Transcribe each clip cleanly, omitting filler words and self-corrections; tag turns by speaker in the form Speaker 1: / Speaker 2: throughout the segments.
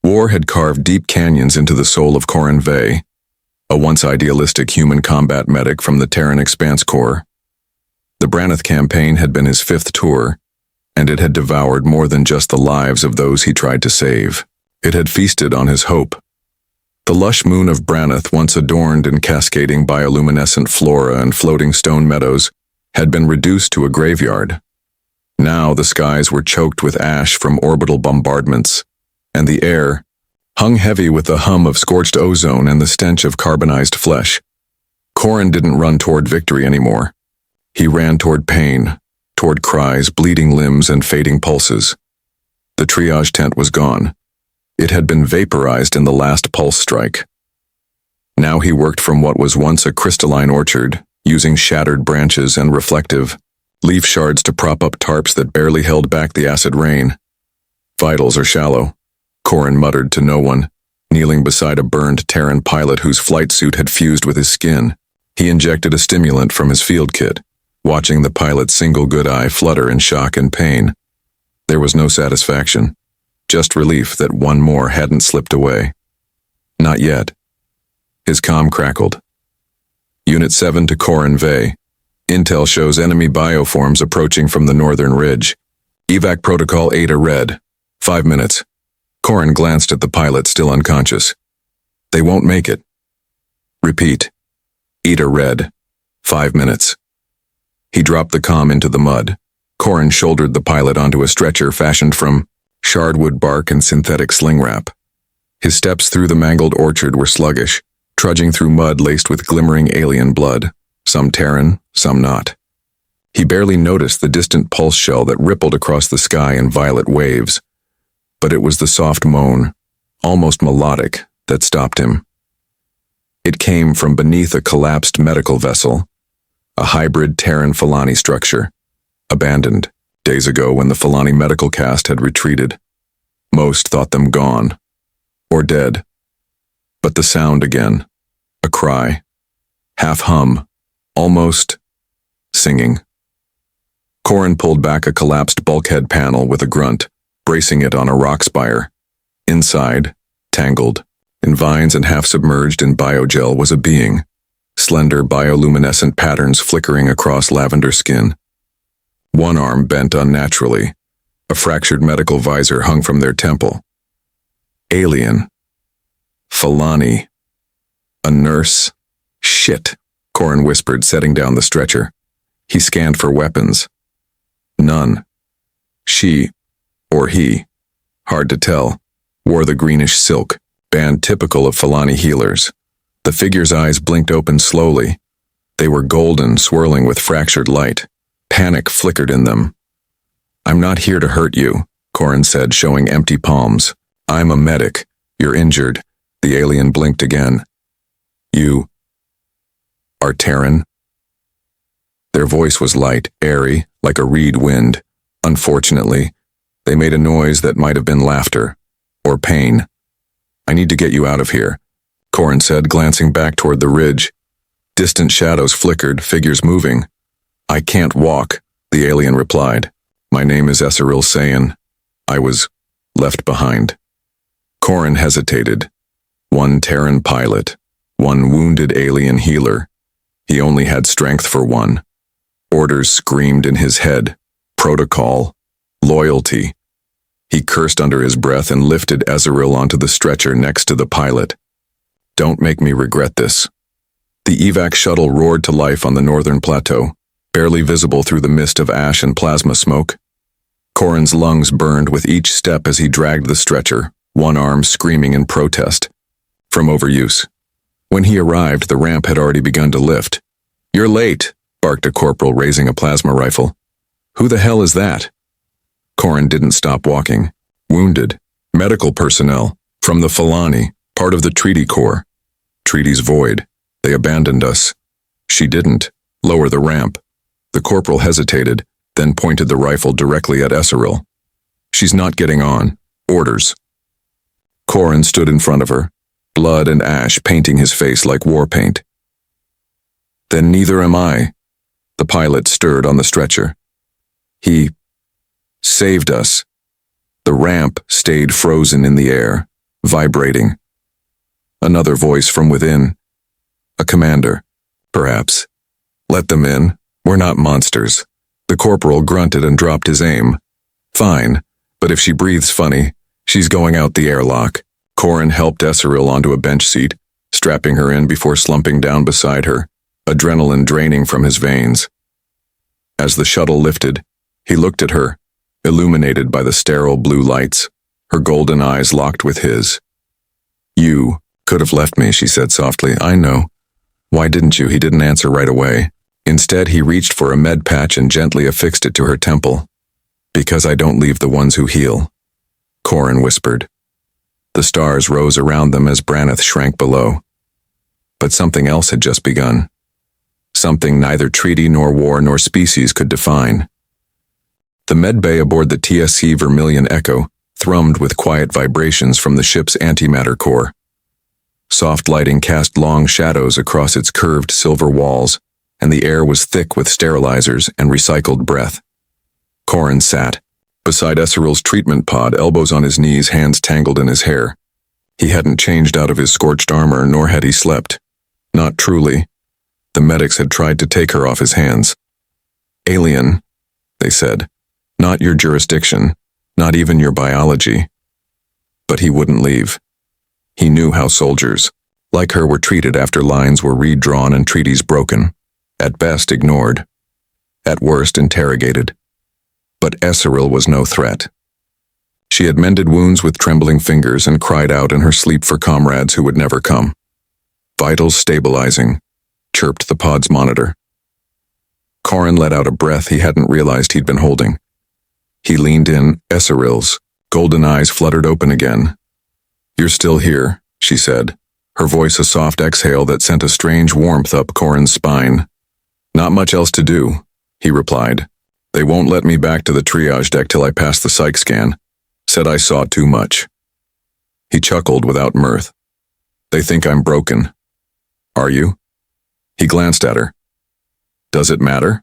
Speaker 1: War had carved deep canyons into the soul of Corin Vey, a once idealistic human combat medic from the Terran Expanse Corps. The Branath campaign had been his 5th tour, and it had devoured more than just the lives of those he tried to save. It had feasted on his hope. The lush moon of Branath, once adorned in cascading bioluminescent flora and floating stone meadows, had been reduced to a graveyard. Now the skies were choked with ash from orbital bombardments, and the air hung heavy with the hum of scorched ozone and the stench of carbonized flesh. Corin didn't run toward victory anymore. He ran toward pain, toward cries, bleeding limbs, and fading pulses. The triage tent was gone. It had been vaporized in the last pulse strike. Now he worked from what was once a crystalline orchard, using shattered branches and reflective leaf shards to prop up tarps that barely held back the acid rain. Vitals are shallow, Corin muttered to no one, kneeling beside a burned Terran pilot whose flight suit had fused with his skin. He injected a stimulant from his field kit, watching the pilot's single good eye flutter in shock and pain. There was no satisfaction, just relief that one more hadn't slipped away. Not yet. His comm crackled. Unit 7 to Corin Vey. Intel shows enemy bioforms approaching from the northern ridge. Evac Protocol Ada Red. 5 minutes. Corin glanced at the pilot, still unconscious. They won't make it. Repeat. Ada Red. 5 minutes. He dropped the comm into the mud. Corin shouldered the pilot onto a stretcher fashioned from shardwood bark and synthetic sling wrap. His steps through the mangled orchard were sluggish, trudging through mud laced with glimmering alien blood, some Terran, some not. He barely noticed the distant pulse shell that rippled across the sky in violet waves, but it was the soft moan, almost melodic, that stopped him. It came from beneath a collapsed medical vessel, a hybrid Terran-Filani structure, abandoned days ago when the Filani medical cast had retreated. Most thought them gone, or dead. But the sound again, a cry, half hum, almost singing. Corin pulled back a collapsed bulkhead panel with a grunt, bracing it on a rock spire. Inside, tangled in vines and half submerged in biogel, was a being, slender bioluminescent patterns flickering across lavender skin. One arm bent unnaturally. A fractured medical visor hung from their temple. Alien. Filani. A nurse. Shit, Corin whispered, setting down the stretcher. He scanned for weapons. None. She, or he, hard to tell, wore the greenish silk band typical of Filani healers. The figure's eyes blinked open slowly. They were golden, swirling with fractured light. Panic flickered in them. I'm not here to hurt you, Corin said, showing empty palms. I'm a medic. You're injured. The alien blinked again. You are Terran? Their voice was light, airy, like a reed wind. Unfortunately, they made a noise that might have been laughter, or pain. I need to get you out of here, Corin said, glancing back toward the ridge. Distant shadows flickered, figures moving. I can't walk, the alien replied. My name is Esseril Sayan. I was left behind. Corin hesitated. One Terran pilot, one wounded alien healer. He only had strength for one. Orders screamed in his head. Protocol. Loyalty. He cursed under his breath and lifted Esseril onto the stretcher next to the pilot. Don't make me regret this. The evac shuttle roared to life on the northern plateau, barely visible through the mist of ash and plasma smoke. Corin's lungs burned with each step as he dragged the stretcher, one arm screaming in protest from overuse. When he arrived, the ramp had already begun to lift. You're late, barked a corporal, raising a plasma rifle. Who the hell is that? Corin didn't stop walking. Wounded. Medical personnel. From the Filani, part of the Treaty Corps. Treaty's void. They abandoned us. She didn't. Lower the ramp. The corporal hesitated, then pointed the rifle directly at Esseril. She's not getting on. Orders. Corin stood in front of her, blood and ash painting his face like war paint. Then neither am I. The pilot stirred on the stretcher. He saved us. The ramp stayed frozen in the air, vibrating. Another voice from within. A commander, perhaps. Let them in. We're not monsters. The corporal grunted and dropped his aim. Fine, but if she breathes funny, she's going out the airlock. Corin helped Esseril onto a bench seat, strapping her in before slumping down beside her, adrenaline draining from his veins. As the shuttle lifted, he looked at her, illuminated by the sterile blue lights, her golden eyes locked with his. You could have left me, she said softly. I know. Why didn't you? He didn't answer right away. Instead, he reached for a med patch and gently affixed it to her temple. Because I don't leave the ones who heal, Corin whispered. The stars rose around them as Braneth shrank below. But something else had just begun. Something neither treaty nor war nor species could define. The med bay aboard the TSC Vermilion Echo thrummed with quiet vibrations from the ship's antimatter core. Soft lighting cast long shadows across its curved silver walls, and the air was thick with sterilizers and recycled breath. Corin sat, beside Esseril's treatment pod, elbows on his knees, hands tangled in his hair. He hadn't changed out of his scorched armor, nor had he slept. Not truly. The medics had tried to take her off his hands. Alien, they said. Not your jurisdiction, not even your biology. But he wouldn't leave. He knew how soldiers, like her, were treated after lines were redrawn and treaties broken. At best, ignored. At worst, interrogated. But Esseril was no threat. She had mended wounds with trembling fingers and cried out in her sleep for comrades who would never come. Vitals stabilizing, chirped the pod's monitor. Corin let out a breath he hadn't realized he'd been holding. He leaned in. Esseril's golden eyes fluttered open again. You're still here, she said, her voice a soft exhale that sent a strange warmth up Corin's spine. Not much else to do, he replied. They won't let me back to the triage deck till I pass the psych scan. Said I saw too much. He chuckled without mirth. They think I'm broken. Are you? He glanced at her. Does it matter?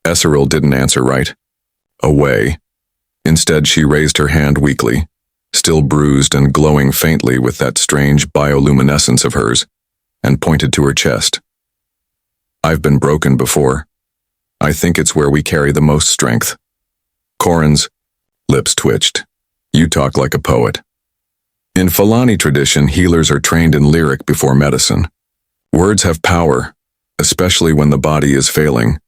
Speaker 1: Esseril didn't answer right. Away. Instead, she raised her hand weakly, still bruised and glowing faintly with that strange bioluminescence of hers, and pointed to her chest. I've been broken before. I think it's where we carry the most strength. Corin's lips twitched. You talk like a poet. In Falani tradition, healers are trained in lyric before medicine. Words have power, especially when the body is failing.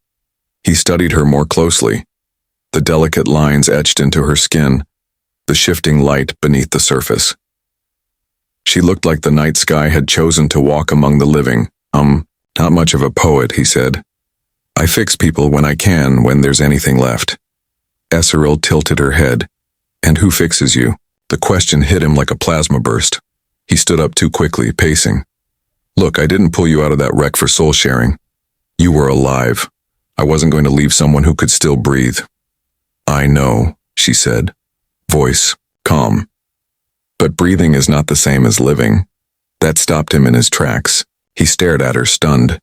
Speaker 1: He studied her more closely, the delicate lines etched into her skin, the shifting light beneath the surface. She looked like the night sky had chosen to walk among the living. Not much of a poet, he said. I fix people when I can, when there's anything left. Esseril tilted her head. And who fixes you? The question hit him like a plasma burst. He stood up too quickly, pacing. Look, I didn't pull you out of that wreck for soul sharing. You were alive. I wasn't going to leave someone who could still breathe. I know, she said, voice calm. But breathing is not the same as living. That stopped him in his tracks. He stared at her, stunned.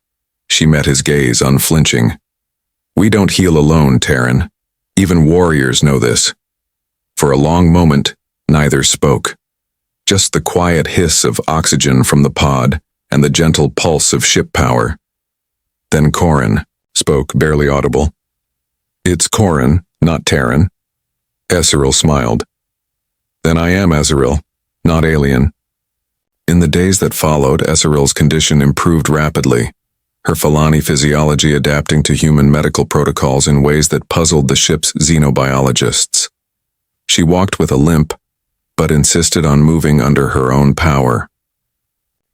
Speaker 1: She met his gaze, unflinching. We don't heal alone, Terran. Even warriors know this. For a long moment, neither spoke. Just the quiet hiss of oxygen from the pod and the gentle pulse of ship power. Then Corin spoke, barely audible. It's Corin, not Terran. Esseril smiled. Then I am Esseril, not alien. In the days that followed, Esseril's condition improved rapidly, her Falani physiology adapting to human medical protocols in ways that puzzled the ship's xenobiologists. She walked with a limp, but insisted on moving under her own power.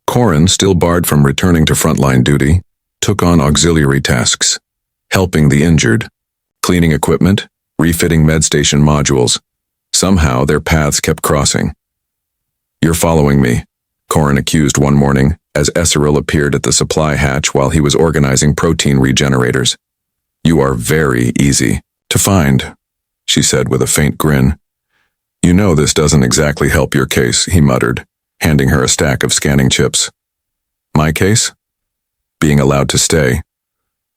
Speaker 1: Corin, still barred from returning to frontline duty, took on auxiliary tasks, helping the injured, cleaning equipment, refitting med-station modules. Somehow their paths kept crossing. You're following me, Corin accused one morning as Esseril appeared at the supply hatch while he was organizing protein regenerators. You are very easy to find, she said with a faint grin. You know this doesn't exactly help your case, he muttered, handing her a stack of scanning chips. My case? Being allowed to stay.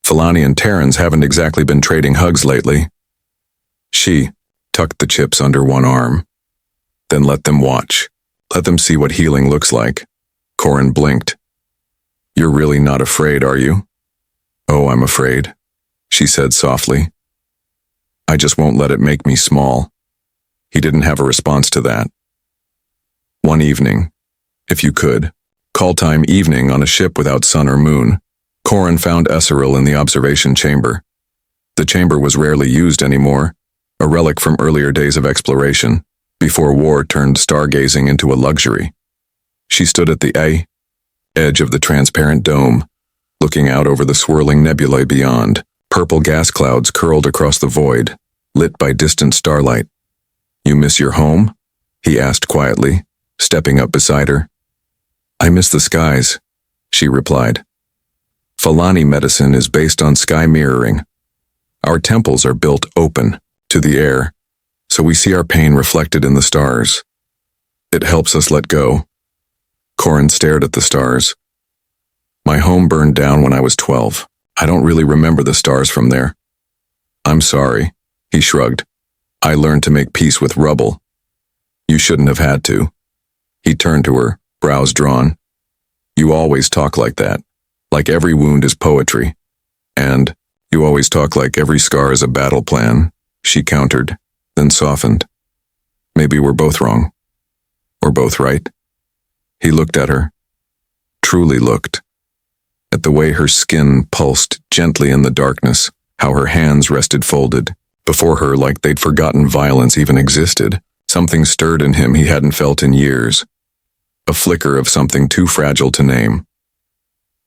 Speaker 1: Falani and Terrans haven't exactly been trading hugs lately. She tucked the chips under one arm, then let them watch. Let them see what healing looks like. Corin blinked. You're really not afraid, are you? Oh, I'm afraid, she said softly. I just won't let it make me small. He didn't have a response to that. One evening, if you could, call time evening on a ship without sun or moon, Corin found Esseril in the observation chamber. The chamber was rarely used anymore, a relic from earlier days of exploration, before war turned stargazing into a luxury. She stood at the edge of the transparent dome, looking out over the swirling nebulae beyond. Purple gas clouds curled across the void, lit by distant starlight. You miss your home? He asked quietly, stepping up beside her. I miss the skies, she replied. Falani medicine is based on sky mirroring. Our temples are built open to the air, so we see our pain reflected in the stars. It helps us let go. Corin stared at the stars. My home burned down when I was 12. I don't really remember the stars from there. I'm sorry, he shrugged. I learned to make peace with rubble. You shouldn't have had to. He turned to her, brows drawn. You always talk like that, like every wound is poetry. And you always talk like every scar is a battle plan, she countered, then softened. Maybe we're both wrong. Or both right. He looked at her. Truly looked. At the way her skin pulsed gently in the darkness, how her hands rested folded. Before her like they'd forgotten violence even existed. Something stirred in him he hadn't felt in years. A flicker of something too fragile to name.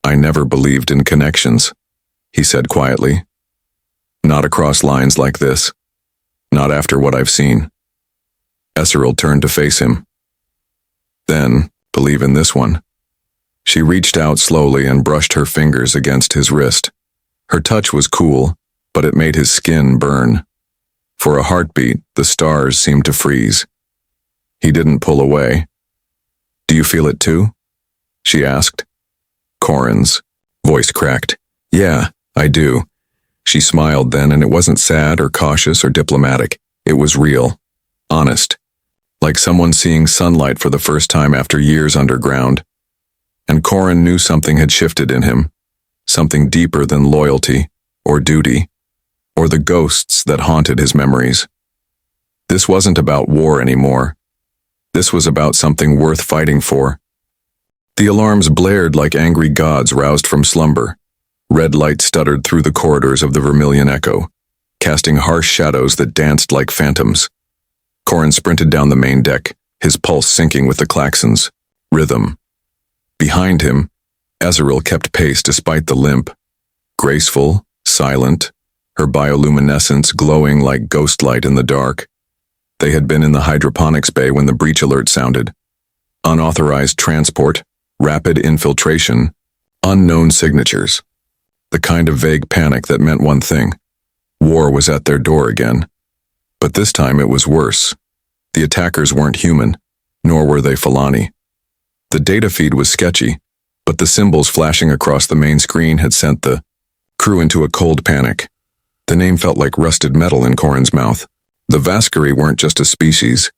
Speaker 1: I never believed in connections, he said quietly. Not across lines like this. Not after what I've seen. Esseril turned to face him. Then, believe in this one. She reached out slowly and brushed her fingers against his wrist. Her touch was cool, but it made his skin burn. For a heartbeat, the stars seemed to freeze. He didn't pull away. Do you feel it too? She asked. Corin's voice cracked. Yeah, I do. She smiled then, and it wasn't sad or cautious or diplomatic. It was real. Honest. Like someone seeing sunlight for the first time after years underground. And Corin knew something had shifted in him. Something deeper than loyalty, or duty, or the ghosts that haunted his memories. This wasn't about war anymore. This was about something worth fighting for. The alarms blared like angry gods roused from slumber. Red light stuttered through the corridors of the Vermilion Echo, casting harsh shadows that danced like phantoms. Corin sprinted down the main deck, his pulse syncing with the klaxons. Rhythm. Behind him, Esseril kept pace despite the limp. Graceful, silent, her bioluminescence glowing like ghost light in the dark. They had been in the hydroponics bay when the breach alert sounded. Unauthorized transport, rapid infiltration, unknown signatures. The kind of vague panic that meant one thing. War was at their door again. But this time it was worse. The attackers weren't human, nor were they Falani. The data feed was sketchy, but the symbols flashing across the main screen had sent the crew into a cold panic. The name felt like rusted metal in Corin's mouth. The Vascari weren't just a species.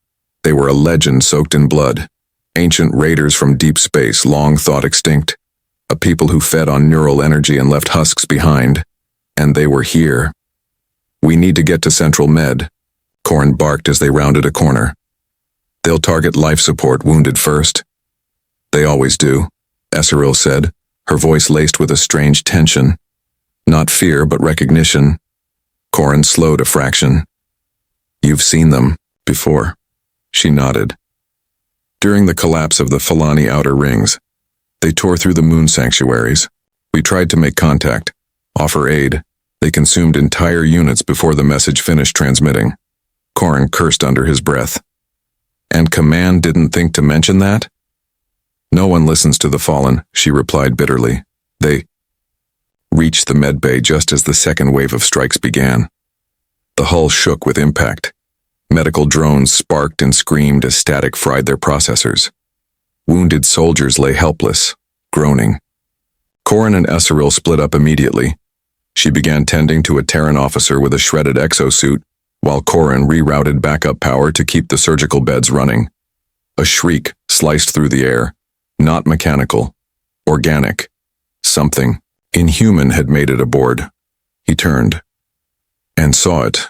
Speaker 1: They were a legend soaked in blood. Ancient raiders from deep space, long thought extinct. A people who fed on neural energy and left husks behind. And they were here. We need to get to Central Med, Corin barked as they rounded a corner. They'll target life support wounded first. They always do, Esseril said, her voice laced with a strange tension. Not fear, but recognition. Corin slowed a fraction. You've seen them before. She nodded. During the collapse of the Falani outer rings, they tore through the moon sanctuaries. We tried to make contact, offer aid. They consumed entire units before the message finished transmitting. Corin cursed under his breath. And Command didn't think to mention that? No one listens to the fallen, she replied bitterly. They reached the medbay just as the second wave of strikes began. The hull shook with impact. Medical drones sparked and screamed as static fried their processors. Wounded soldiers lay helpless, groaning. Corin and Esseril split up immediately. She began tending to a Terran officer with a shredded exosuit, while Corin rerouted backup power to keep the surgical beds running. A shriek sliced through the air. Not mechanical. Organic. Something inhuman had made it aboard. He turned and saw it.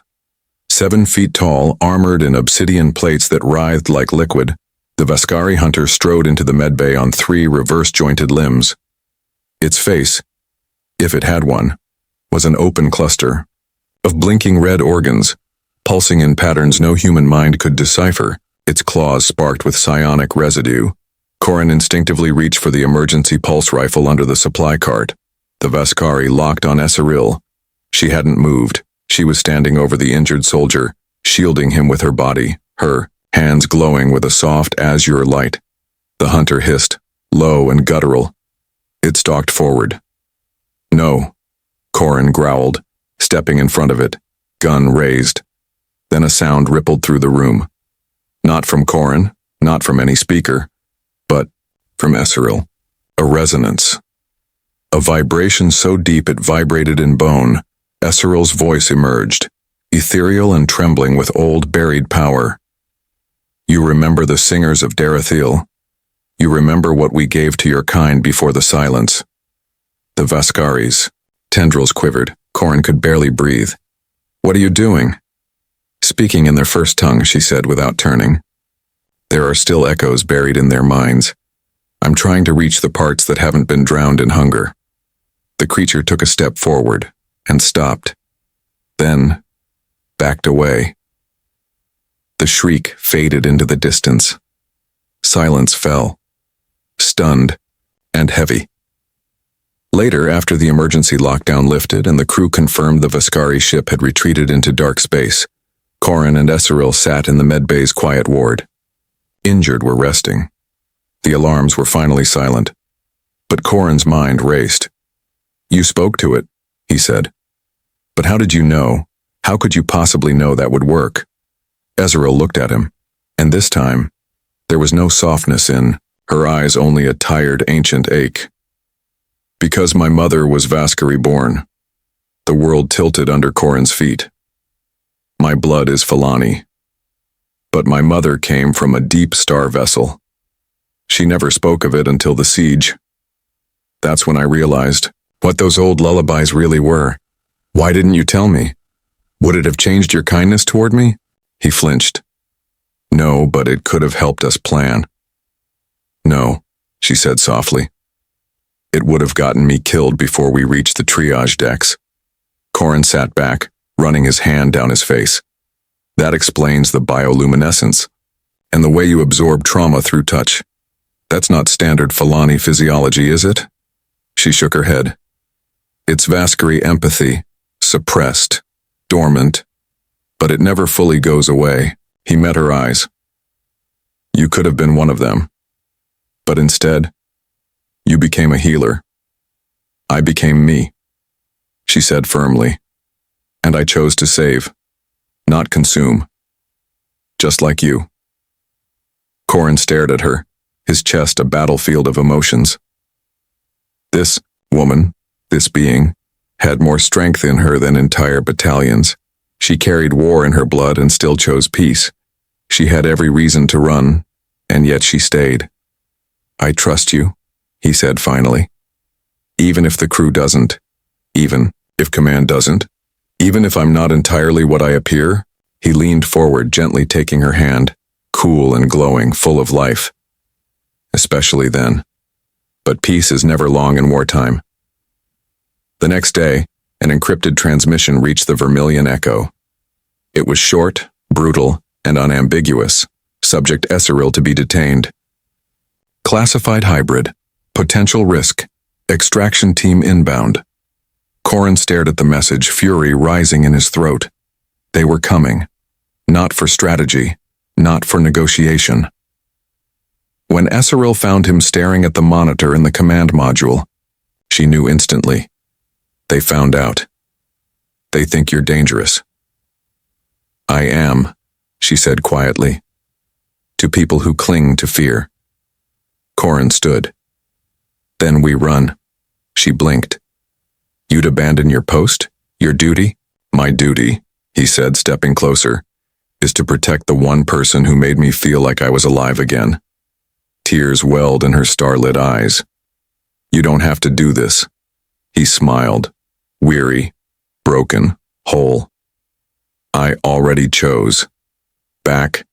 Speaker 1: 7 feet tall, armored in obsidian plates that writhed like liquid, the Vascari hunter strode into the medbay on 3 reverse-jointed limbs. Its face, if it had one, was an open cluster of blinking red organs, pulsing in patterns no human mind could decipher. Its claws sparked with psionic residue. Corin instinctively reached for the emergency pulse rifle under the supply cart. The Vascari locked on Esseril. She hadn't moved. She was standing over the injured soldier, shielding him with her body, her hands glowing with a soft azure light. The hunter hissed, low and guttural. It stalked forward. No, Corin growled, stepping in front of it, gun raised. Then a sound rippled through the room. Not from Corin, not from any speaker, but from Esseril. A resonance. A vibration so deep it vibrated in bone. Esseril's voice emerged, ethereal and trembling with old buried power. You remember the singers of Darathil. You remember what we gave to your kind before the silence. The Vascaris. Tendrils quivered. Corin could barely breathe. What are you doing? Speaking in their first tongue, she said without turning. There are still echoes buried in their minds. I'm trying to reach the parts that haven't been drowned in hunger. The creature took a step forward and stopped. Then backed away. The shriek faded into the distance. Silence fell, stunned and heavy. Later, after the emergency lockdown lifted and the crew confirmed the Vascari ship had retreated into dark space, Corin and Esseril sat in the medbay's quiet ward. Injured were resting. The alarms were finally silent. But Corin's mind raced. You spoke to it, he said. But how did you know? How could you possibly know that would work? Esseril looked at him, and this time, there was no softness in her eyes, only a tired, ancient ache. Because my mother was Vascari born. The world tilted under Corin's feet. My blood is Filani. But my mother came from a deep star vessel. She never spoke of it until the siege. That's when I realized what those old lullabies really were. Why didn't you tell me? Would it have changed your kindness toward me? He flinched. No, but it could have helped us plan. No, she said softly. It would have gotten me killed before we reached the triage decks. Corin sat back, running his hand down his face. That explains the bioluminescence, and the way you absorb trauma through touch. That's not standard Filani physiology, is it? She shook her head. It's Vascari empathy, suppressed, dormant, but it never fully goes away. He met her eyes. You could have been one of them. But instead, you became a healer. I became me, she said firmly. And I chose to save, not consume. Just like you. Corin stared at her, his chest a battlefield of emotions. This woman, this being, had more strength in her than entire battalions. She carried war in her blood and still chose peace. She had every reason to run, and yet she stayed. I trust you, he said finally. Even if the crew doesn't, even if command doesn't, even if I'm not entirely what I appear, he leaned forward, gently taking her hand, cool and glowing, full of life. Especially then. But peace is never long in wartime. The next day, an encrypted transmission reached the Vermilion Echo. It was short, brutal, and unambiguous. Subject Esseril to be detained. Classified hybrid. Potential risk. Extraction team inbound. Corin stared at the message, fury rising in his throat. They were coming. Not for strategy. Not for negotiation. When Esseril found him staring at the monitor in the command module, she knew instantly. They found out. They think you're dangerous. I am, she said quietly. To people who cling to fear. Corin stood. Then we run. She blinked. You'd abandon your post? Your duty? My duty, he said, stepping closer. is to protect the one person who made me feel like I was alive again. Tears welled in her starlit eyes. You don't have to do this. He smiled, weary, broken, whole. I already chose. Back,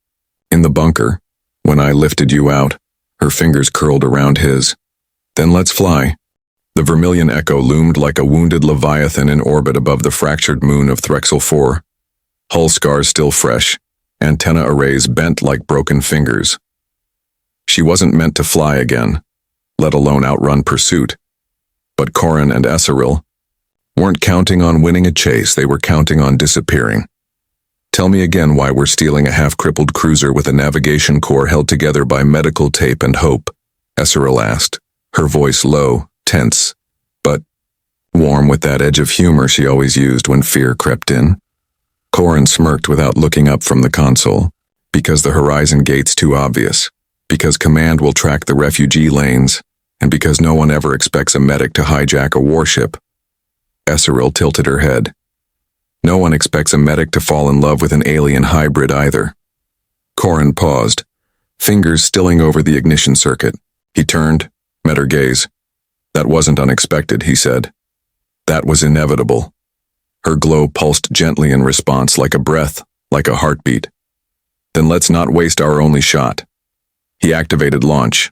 Speaker 1: in the bunker, when I lifted you out, her fingers curled around his. Then let's fly. The vermilion echo loomed like a wounded leviathan in orbit above the fractured moon of Threxel 4. Hull scars still fresh, antenna arrays bent like broken fingers. She wasn't meant to fly again, let alone outrun pursuit. But Corin and Esseril weren't counting on winning a chase, they were counting on disappearing. Tell me again why we're stealing a half-crippled cruiser with a navigation core held together by medical tape and hope, Esseril asked, her voice low, tense, but warm with that edge of humor she always used when fear crept in. Corin smirked without looking up from the console. Because the horizon gate's too obvious. Because command will track the refugee lanes. And because no one ever expects a medic to hijack a warship. Esseril tilted her head. No one expects a medic to fall in love with an alien hybrid either. Corin paused, fingers stilling over the ignition circuit. He turned, met her gaze. That wasn't unexpected, he said. That was inevitable. Her glow pulsed gently in response, like a breath, like a heartbeat. Then let's not waste our only shot. He activated launch.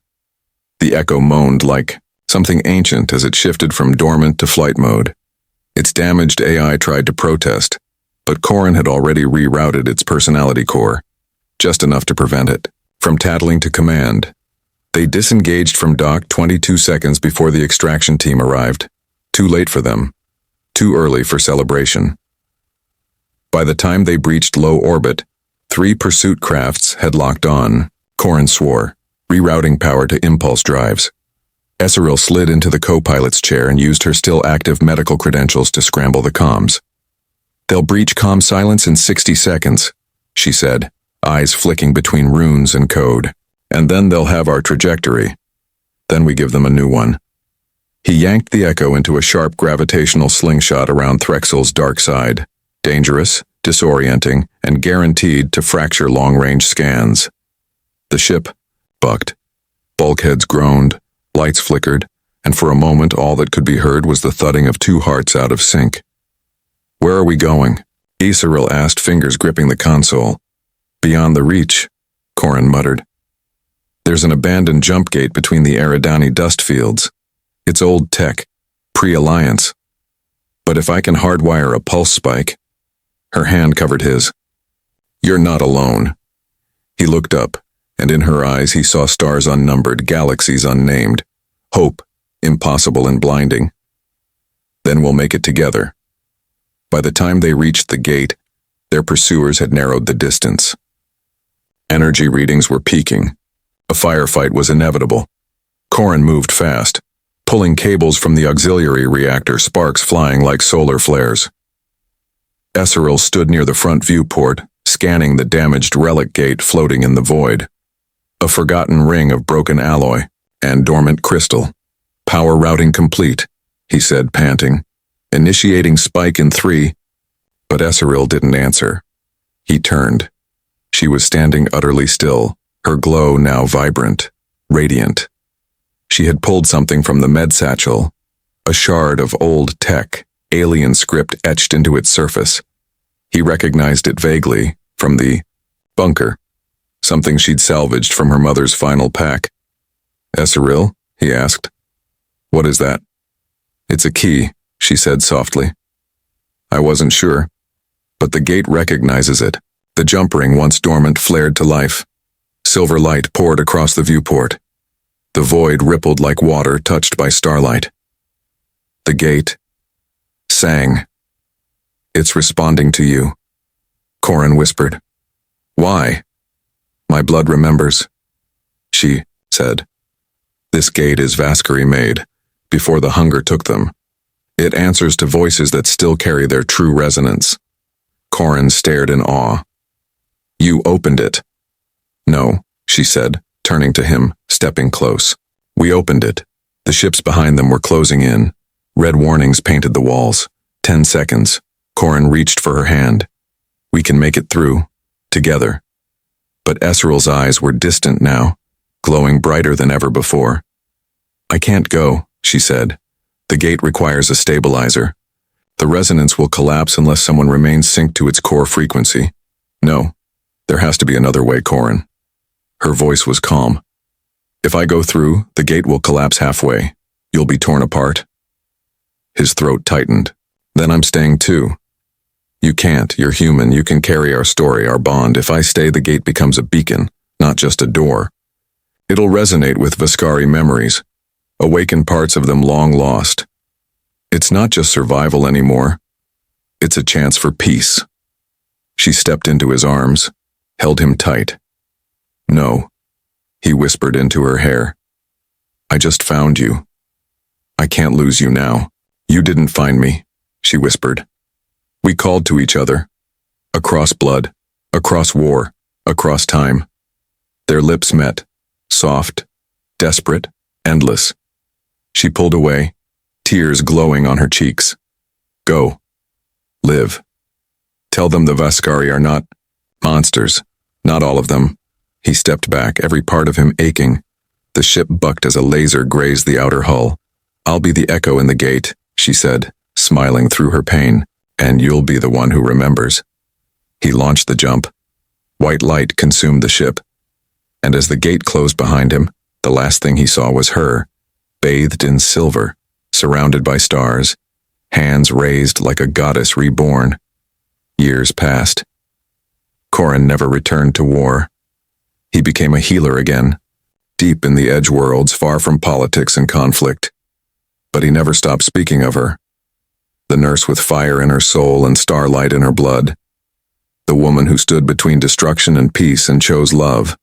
Speaker 1: The echo moaned like something ancient as it shifted from dormant to flight mode. Its damaged AI tried to protest, but Corin had already rerouted its personality core, just enough to prevent it from tattling to command. They disengaged from dock 22 seconds before the extraction team arrived. Too late for them. Too early for celebration. By the time they breached low orbit, 3 pursuit crafts had locked on, Corin swore, rerouting power to impulse drives. Esseril slid into the co-pilot's chair and used her still active medical credentials to scramble the comms. They'll breach comm silence in 60 seconds, she said, eyes flicking between runes and code. And then they'll have our trajectory. Then we give them a new one. He yanked the echo into a sharp gravitational slingshot around Threxel's dark side. Dangerous, disorienting, and guaranteed to fracture long-range scans. The ship bucked. Bulkheads groaned, lights flickered, and for a moment all that could be heard was the thudding of 2 hearts out of sync. Where are we going? Esseril asked, fingers gripping the console. Beyond the reach, Corin muttered. There's an abandoned jump gate between the Eridani dust fields. It's old tech, pre-alliance. But if I can hardwire a pulse spike... Her hand covered his. You're not alone. He looked up, and in her eyes he saw stars unnumbered, galaxies unnamed. Hope, impossible and blinding. Then we'll make it together. By the time they reached the gate, their pursuers had narrowed the distance. Energy readings were peaking. A firefight was inevitable. Corin moved fast, pulling cables from the auxiliary reactor, sparks flying like solar flares. Esseril stood near the front viewport, scanning the damaged relic gate floating in the void. A forgotten ring of broken alloy and dormant crystal. Power routing complete, he said, panting. Initiating spike in 3. But Esseril didn't answer. He turned. She was standing utterly still, her glow now vibrant, radiant. She had pulled something from the med satchel, a shard of old tech, alien script etched into its surface. He recognized it vaguely, from the bunker, something she'd salvaged from her mother's final pack. Esseril? He asked. What is that? It's a key, she said softly. I wasn't sure, but the gate recognizes it. The jump ring, once dormant, flared to life. Silver light poured across the viewport. The void rippled like water touched by starlight. The gate sang. It's responding to you, Corin whispered. Why? My blood remembers, she said. This gate is Vascari made, before the hunger took them. It answers to voices that still carry their true resonance. Corin stared in awe. You opened it. No, she said, turning to him, stepping close. We opened it. The ships behind them were closing in. Red warnings painted the walls. 10 seconds. Corin reached for her hand. We can make it through. together. But Esrel's eyes were distant now, glowing brighter than ever before. "I can't go," she said. "The gate requires a stabilizer. The resonance will collapse unless someone remains synced to its core frequency. No, there has to be another way, Corin." Her voice was calm. "If I go through, the gate will collapse halfway. You'll be torn apart." His throat tightened. "Then I'm staying too." "You can't. You're human. You can carry our story, our bond. If I stay, the gate becomes a beacon, not just a door. It'll resonate with Vascari memories, awaken parts of them long lost. It's not just survival anymore. It's a chance for peace." She stepped into his arms, held him tight. "No," he whispered into her hair. "I just found you. I can't lose you now." "You didn't find me," she whispered. "We called to each other. Across blood, across war, across time." Their lips met, soft, desperate, endless. She pulled away, tears glowing on her cheeks. "Go. Live. Tell them the Vascari are not monsters. Not all of them." He stepped back, every part of him aching. The ship bucked as a laser grazed the outer hull. "I'll be the echo in the gate," she said, smiling through her pain, "and you'll be the one who remembers." He launched the jump. White light consumed the ship, and as the gate closed behind him, the last thing he saw was her, bathed in silver, surrounded by stars, hands raised like a goddess reborn. Years passed. Corin never returned to war. He became a healer again, deep in the edge worlds, far from politics and conflict. But he never stopped speaking of her. The nurse with fire in her soul and starlight in her blood. The woman who stood between destruction and peace and chose love.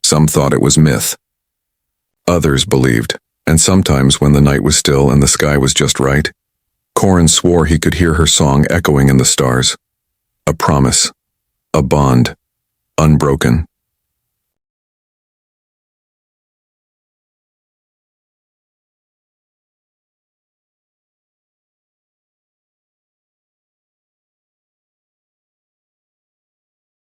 Speaker 1: Some thought it was myth. Others believed, and sometimes when the night was still and the sky was just right, Corin swore he could hear her song echoing in the stars. A promise. A bond. Unbroken.